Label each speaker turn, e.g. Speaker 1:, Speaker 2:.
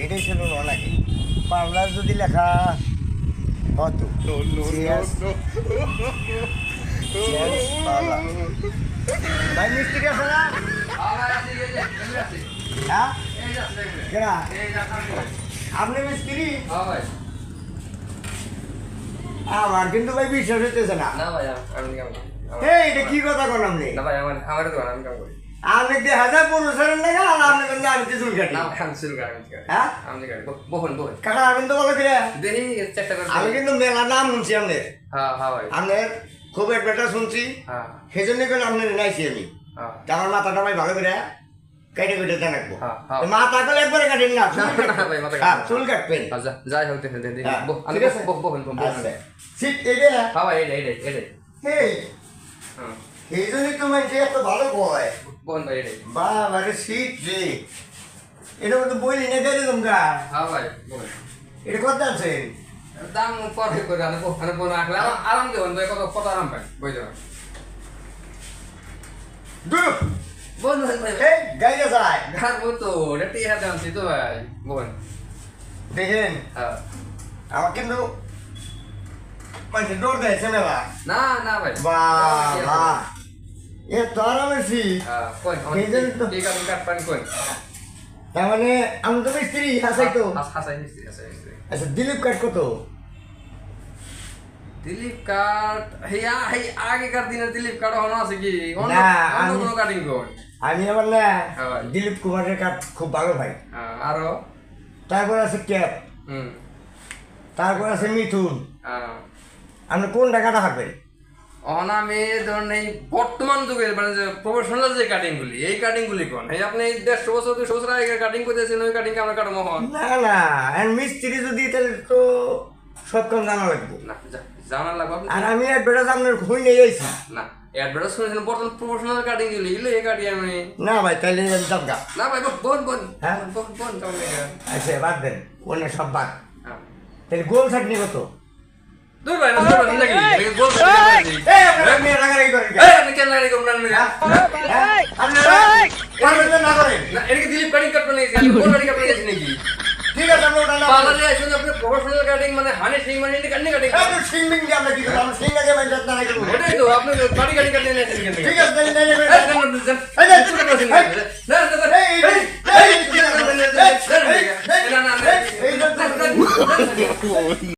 Speaker 1: এটাই ছিল নাকি বাংলার যদি লেখা হতো ভাই মিস্ত্রি আছে না আপনি মিস্ত্রি আমার কিন্তু ভাই বিশ্বাস হইতেছে না এটা কি কথা কোন আপনি আপনি 1500 টাকা আর আপনি কিন্তু আমি চুল কাটি কাকা আমি তো বলে ফিরে আমি কিন্তু মেলা নাম শুনছি আপনার খুব একটা শুনছি সেই জন্য করে আপনার নাইছি আমি আমার মাথাটা ভাই ভালো করে কেটে কেটে জানাবো মাথা করে একবারে কাটেন না চুল কাটবেন
Speaker 2: যাই হোক
Speaker 1: এই জন্যই তো মানুষ এত ভালো কয় বাবা রে শীত রে এটা তো বইলি না দেয় তোমরা এটা কত আছে
Speaker 2: দাম পরে করে আরাম দেবেন কত কত আরাম পাই বই দেবেন বোন
Speaker 1: এই গাইলে যায়
Speaker 2: ঘর মতো রেটি হাতে আনছি তো ভাই বোন
Speaker 1: দেখেন আমার কিন্তু মানে দৌড় দেয় মেলা
Speaker 2: না না ভাই
Speaker 1: বাবা এ তো আরামের শীত তার মানে আমি তো মিস্ত্রি হাসাই তো আচ্ছা দিলীপ কাঠ কত
Speaker 2: দিলীপ কাঠ আগেকার দিনের দিলীপ কাঠ হলো আছে কি অন্য কোনো কাটিং কোন
Speaker 1: আমি আমার না দিলীপ কুমারের কাঠ খুব ভালো ভাই
Speaker 2: আরো
Speaker 1: তারপর আছে ক্যাপ তারপর আছে মিথুন আপনি কোন টাকাটা হাঁকবেন
Speaker 2: আমি ধরেন এই বর্তমান যুগের মানে যে প্রফেশনাল যে কাটিং গুলি এই কাটিং গুলি কোন এই আপনি 150 বছর 200 বছর আগে কাটিং করতেছেন ওই কাটিং আমরা কাটবো
Speaker 1: না না আর মিস্ত্রি যদি তাহলে তো সব কাম জানা লাগবে
Speaker 2: না জানা লাগবে
Speaker 1: আর আমি অ্যাডভার্টাইজ আপনার খুঁই নিয়ে যাইছি
Speaker 2: না অ্যাডভার্টাইজ শুনেছেন বর্তমান প্রফেশনাল কাটিং গুলি এগুলো এই কাটি আমি
Speaker 1: না ভাই তাহলে যাব গা
Speaker 2: না ভাই বোন বোন
Speaker 1: হ্যাঁ
Speaker 2: বোন তাহলে
Speaker 1: আচ্ছা বাদ দেন ওনে সব বাদ তাহলে গোল ছাটনি কত
Speaker 2: দুই ভাই না নাকি গোল
Speaker 1: এই আপনি লাগাই করেন
Speaker 2: আপনি কেন লাগাই করেন না
Speaker 1: আপনি না করেন
Speaker 2: না এদিকে দিলীপ কাটিং কাটবে না গোল কাটিং কাটবে নাকি
Speaker 1: ঠিক আছে আমরা ওটা না
Speaker 2: পার্লারে আসুন আপনি প্রফেশনাল কাটিং মানে হানি সিং মানে এটা কাটিং কাটিং
Speaker 1: আপনি সিং মিং দিয়ে আমরা কি করব আমরা সিং আগে মানে যত্ন রাখব
Speaker 2: ওটাই তো আপনি বাড়ি কাটিং কাটিং নিয়েছেন কেন
Speaker 1: ঠিক আছে না না না
Speaker 2: না